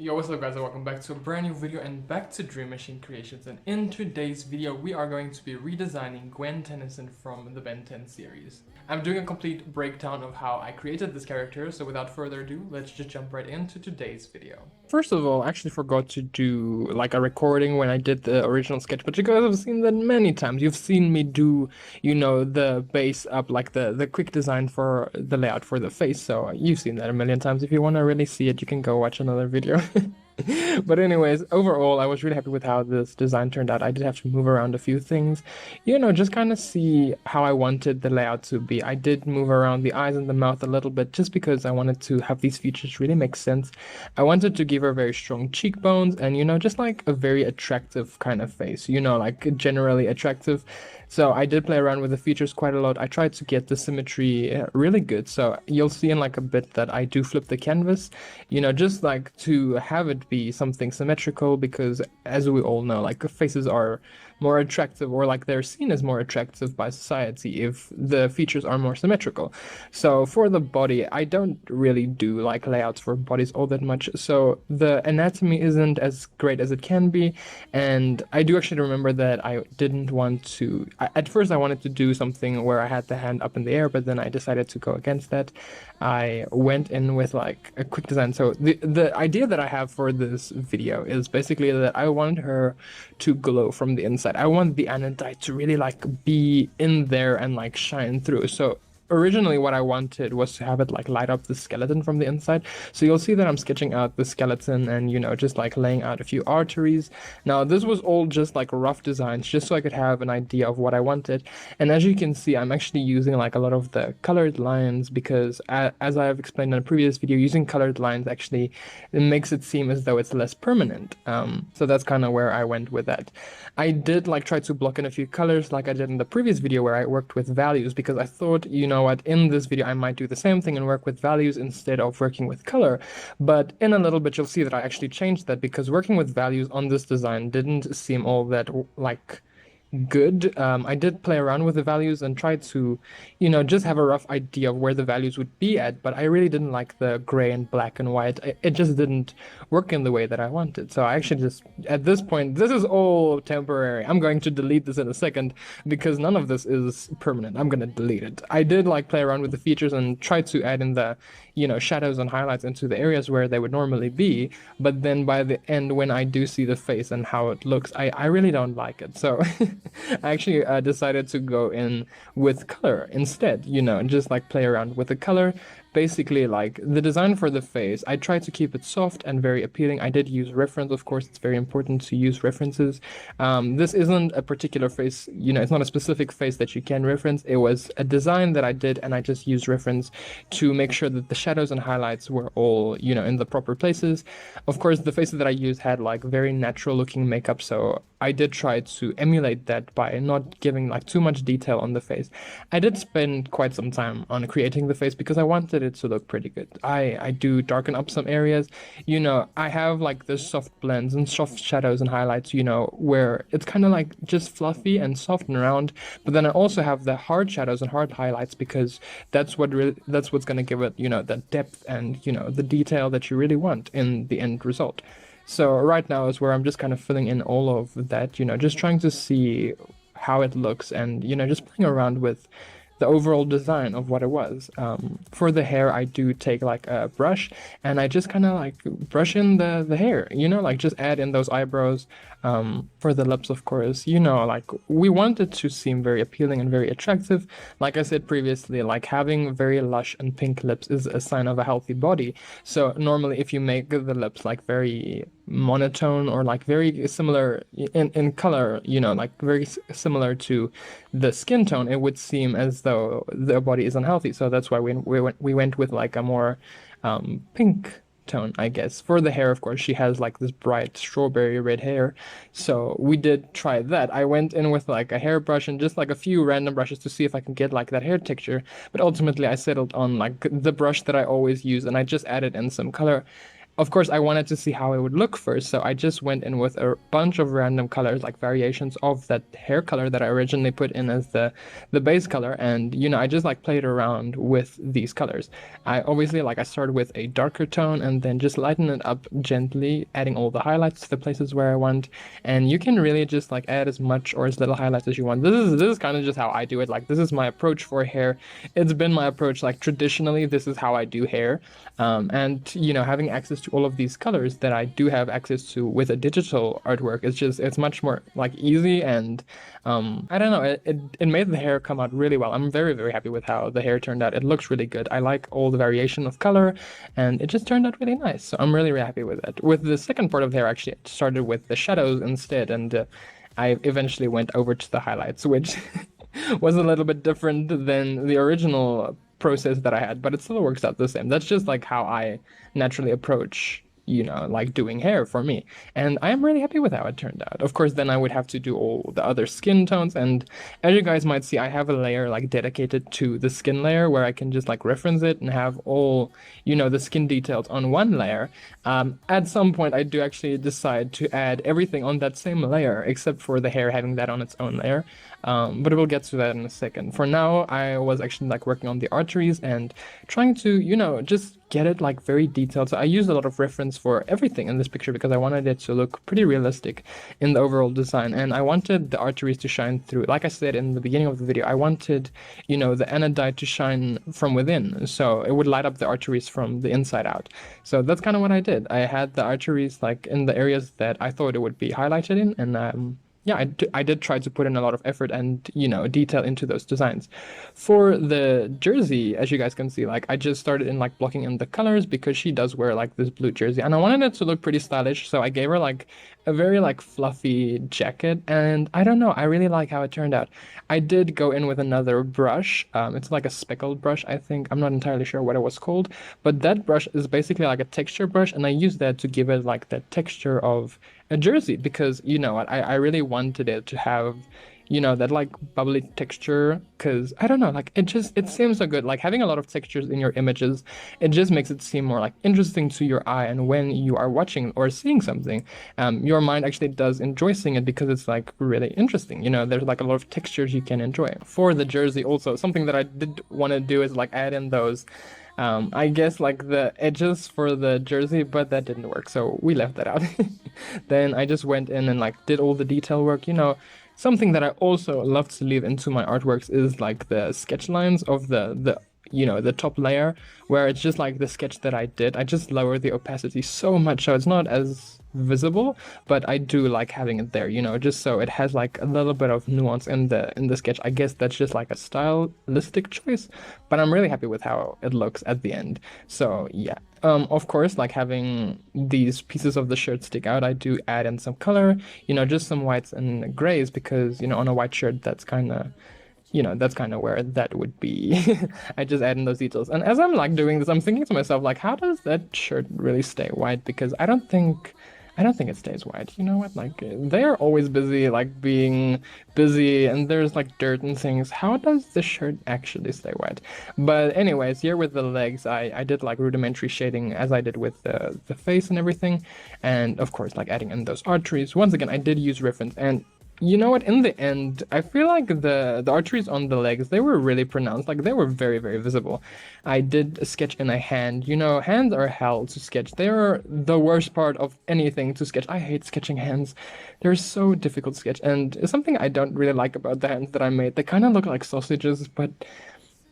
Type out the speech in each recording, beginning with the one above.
Yo, what's up guys, and welcome back to a brand new video and back to Dream Machine Creations. And in today's video we are going to be redesigning Gwen Tennyson from the Ben 10 series. I'm doing a complete breakdown of how I created this character, so without further ado, let's just jump right into today's video. First of all, I actually forgot to do like a recording when I did the original sketchbook, because I've seen that many times. You've seen me do, you know, the base up, like the quick design for the layout for the face, so you've seen that a million times. If you want to really see it, you can go watch another video. But anyways, overall, I was really happy with how this design turned out. I did have to move around a few things, you know, just kind of see how I wanted the layout to be. I did move around the eyes and the mouth a little bit just because I wanted to have these features really make sense. I wanted to give her very strong cheekbones and, you know, just like a very attractive kind of face, you know, like generally attractive. So I did play around with the features quite a lot. I tried to get the symmetry really good. So you'll see in like a bit that I do flip the canvas, you know, just like to have it be something symmetrical, because as we all know, like faces are more attractive, or like they're seen as more attractive by society if the features are more symmetrical. So for the body, I don't really do like layouts for bodies all that much, so the anatomy isn't as great as it can be. And I do actually remember that I didn't want to, at first I wanted to do something where I had the hand up in the air, but then I decided to go against that. I went in with like a quick design. So the idea that I have for this video is basically that I want her to glow from the inside. I want the anodite to really like be in there and like shine through. So originally what I wanted was to have it like light up the skeleton from the inside. So you'll see that I'm sketching out the skeleton and, you know, just like laying out a few arteries. Now this was all just like rough designs, just so I could have an idea of what I wanted. And as you can see, I'm actually using like a lot of the colored lines, because as I have explained in a previous video, using colored lines actually, it makes it seem as though it's less permanent. So that's kind of where I went with that. I did like try to block in a few colors like I did in the previous video where I worked with values, because I thought, you know what, in this video I might do the same thing and work with values instead of working with color. But in a little bit you'll see that I actually changed that, because working with values on this design didn't seem all that like good. I did play around with the values and tried to, you know, just have a rough idea of where the values would be at, but I really didn't like the gray and black and white. It just didn't work in the way that I wanted. So I actually just, at this point, this is all temporary. I'm going to delete this in a second, because none of this is permanent. I'm gonna delete it. I did like play around with the features and try to add in the, you know, shadows and highlights into the areas where they would normally be, but then by the end, when I do see the face and how it looks, I really don't like it. So I actually decided to go in with color instead, you know, and just like play around with the color. Basically, like the design for the face, I tried to keep it soft and very appealing. I did use reference, of course. It's very important to use references. This isn't a particular face, you know, it's not a specific face that you can reference. It was a design that I did, and I just used reference to make sure that the shadows and highlights were all, you know, in the proper places. Of course, the faces that I used had like very natural looking makeup, so I did try to emulate that by not giving like too much detail on the face. I did spend quite some time on creating the face because I wanted it to look pretty good. I do darken up some areas, you know. I have like the soft blends and soft shadows and highlights, you know, where it's kind of like just fluffy and soft and round, but then I also have the hard shadows and hard highlights, because that's what's going to give it, you know, the depth and, you know, the detail that you really want in the end result. So right now is where I'm just kind of filling in all of that, you know, just trying to see how it looks and, you know, just playing around with the overall design of what it was. For the hair, I do take like a brush and I just kind of like brush in the hair, you know, like just add in those eyebrows. For the lips, of course, you know, like we want it to seem very appealing and very attractive. Like I said previously, like having very lush and pink lips is a sign of a healthy body. So normally if you make the lips like very monotone or like very similar in color, you know, like very similar to the skin tone, it would seem as though the body is unhealthy. So that's why we went with like a more pink tone, I guess. For the hair, of course, she has like this bright strawberry red hair, so we did try that. I went in with like a hairbrush and just like a few random brushes to see if I can get like that hair texture, but ultimately I settled on like the brush that I always use, and I just added in some color. of course, I wanted to see how it would look first, so I just went in with a bunch of random colors, like variations of that hair color that I originally put in as the base color, and I just like played around with these colors. I obviously I started with a darker tone and then just lighten it up gently, adding all the highlights to the places where I want, and you can really just like add as much or as little highlights as you want. This is kind of just how I do it. Like, this is my approach for hair. It's been my approach, like, traditionally this is how I do hair. And having access to all of these colors that I do have access to with a digital artwork, it's much more like easy, and I don't know, it made the hair come out really well. I'm very, very happy with how the hair turned out. It looks really good. I like all the variation of color, and it just turned out really nice. So I'm really, really happy with it. With the second part of the hair, actually, I started with the shadows instead, and I eventually went over to the highlights, which was a little bit different than the original process that I had, but it still works out the same. That's just like how I naturally approach, like doing hair for me. And I am really happy with how it turned out. Of course, then I would have to do all the other skin tones. And as you guys might see, I have a layer like dedicated to the skin layer where I can just like reference it and have all, the skin details on one layer. At some point, I do actually decide to add everything on that same layer, except for the hair having that on its own layer. But we'll get to that in a second. For now, I was actually like working on the arteries and trying to, just get it like very detailed. So I used a lot of reference for everything in this picture because I wanted it to look pretty realistic in the overall design. And I wanted the arteries to shine through. Like I said in the beginning of the video, I wanted, the anodite to shine from within. So it would light up the arteries from the inside out. So that's kind of what I did. I had the arteries like in the areas that I thought it would be highlighted in, and yeah, I did try to put in a lot of effort and, detail into those designs. For the jersey, as you guys can see, like I just started in like blocking in the colors because she does wear like this blue jersey and I wanted it to look pretty stylish. So I gave her like a very like fluffy jacket, and I don't know, I really like how it turned out. I did go in with another brush. It's like a speckled brush, I think. I'm not entirely sure what it was called, but that brush is basically like a texture brush, and I used that to give it like that texture of a jersey because what, I really wanted it to have that like bubbly texture, because I don't know, like it seems so good. Like having a lot of textures in your images, it just makes it seem more like interesting to your eye, and when you are watching or seeing something, your mind actually does enjoy seeing it because it's like really interesting. There's like a lot of textures you can enjoy. For the jersey also, something that I did want to do is like add in those I guess like the edges for the jersey, but that didn't work, so we left that out. Then I just went in and like did all the detail work. Something that I also love to leave into my artworks is like the sketch lines of the top layer, where it's just like the sketch that I did. I just lower the opacity so much so it's not as visible, but I do like having it there, just so it has like a little bit of nuance in the sketch. I guess that's just like a stylistic choice, but I'm really happy with how it looks at the end. So yeah, of course, like having these pieces of the shirt stick out, I do add in some color, just some whites and grays, because on a white shirt that's kind of where that would be. I just add in those details. And as I'm like doing this, I'm thinking to myself, like, how does that shirt really stay white? Because I don't think it stays white. You know what? Like, they're always busy, like being busy, and there's like dirt and things. How does the shirt actually stay white? But anyways, here with the legs, I did like rudimentary shading as I did with the face and everything. And of course, like adding in those arteries. Once again, I did use reference, and you know what? In the end, I feel like the arteries on the legs, they were really pronounced. Like, they were very, very visible. I did a sketch in a hand. Hands are hell to sketch. They're the worst part of anything to sketch. I hate sketching hands. They're so difficult to sketch. And it's something I don't really like about the hands that I made. They kind of look like sausages, but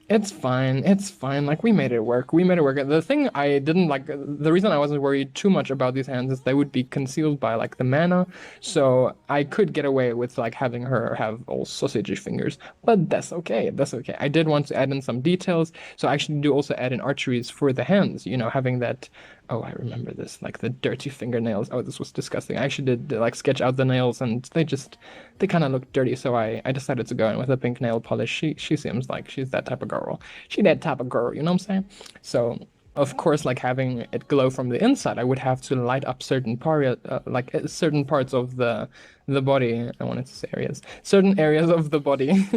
it's fine. It's fine. Like, we made it work. The thing I didn't like, the reason I wasn't worried too much about these hands is they would be concealed by like the mana. So I could get away with like having her have all sausage fingers, but that's okay. That's okay. I did want to add in some details. So I actually do also add in arteries for the hands, having that. Oh, I remember this, like the dirty fingernails. Oh, this was disgusting. I actually did like sketch out the nails, and they kind of look dirty. So I decided to go in with a pink nail polish. She seems like she's that type of girl. She that type of girl, you know what I'm saying? So of course, like having it glow from the inside, I would have to light up certain certain parts of the body. I wanted to say areas, certain areas of the body.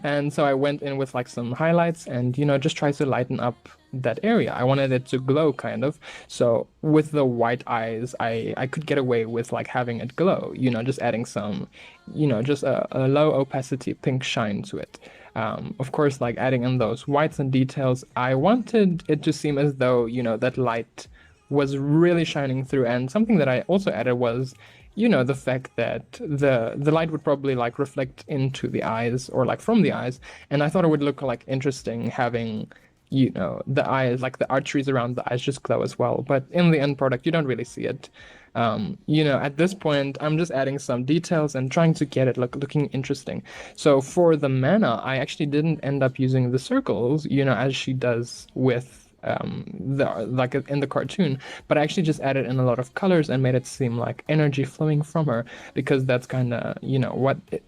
And so I went in with like some highlights and, you know, just try to lighten up that area. I wanted it to glow kind of. So with the white eyes, I could get away with like having it glow, you know, just adding some, you know, just a low opacity pink shine to it. Of course, like adding in those whites and details, I wanted it to seem as though, you know, that light was really shining through. And something that I also added was, you know, the fact that the light would probably like reflect into the eyes or like from the eyes. And I thought it would look like interesting having, you know, the eyes, like the arteries around the eyes just glow as well. But in the end product, you don't really see it. You know, at this point, I'm just adding some details and trying to get it looking interesting. So for the mana, I actually didn't end up using the circles, you know, as she does with like in the cartoon, but I actually just added in a lot of colors and made it seem like energy flowing from her, because that's kind of, you know,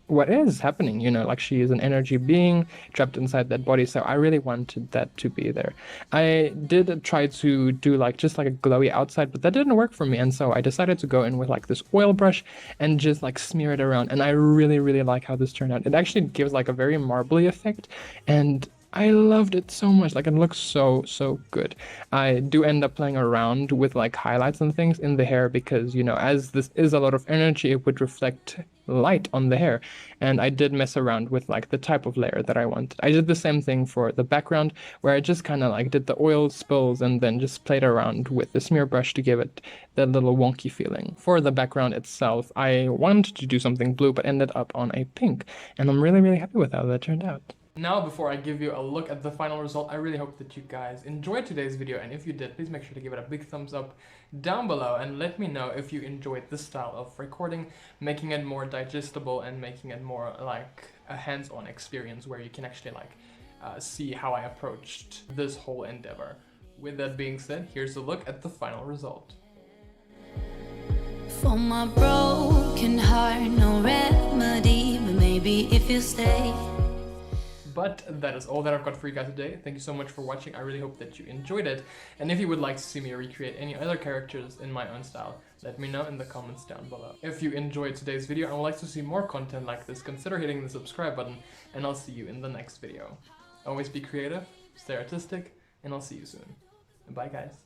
what is happening, you know, like she is an energy being trapped inside that body. So I really wanted that to be there. I did try to do like just like a glowy outside, but that didn't work for me, and so I decided to go in with like this oil brush and just like smear it around, and I really like how this turned out. It actually gives like a very marbly effect, and I loved it so much. Like, it looks so good. I do end up playing around with like highlights and things in the hair because, you know, as this is a lot of energy, it would reflect light on the hair. And I did mess around with like the type of layer that I wanted. I did the same thing for the background, where I just kind of like did the oil spills and then just played around with the smear brush to give it that little wonky feeling. For the background itself, I wanted to do something blue but ended up on a pink, and I'm really happy with how that turned out. Now, before I give you a look at the final result, I really hope that you guys enjoyed today's video, and if you did, please make sure to give it a big thumbs up down below and let me know if you enjoyed this style of recording, making it more digestible and making it more like a hands-on experience where you can actually like see how I approached this whole endeavor. With that being said, here's a look at the final result. For my broken heart, no remedy, but maybe if you stay. But that is all that I've got for you guys today. Thank you so much for watching. I really hope that you enjoyed it. And if you would like to see me recreate any other characters in my own style, let me know in the comments down below. If you enjoyed today's video and would like to see more content like this, consider hitting the subscribe button, and I'll see you in the next video. Always be creative, stay artistic, and I'll see you soon. Bye guys.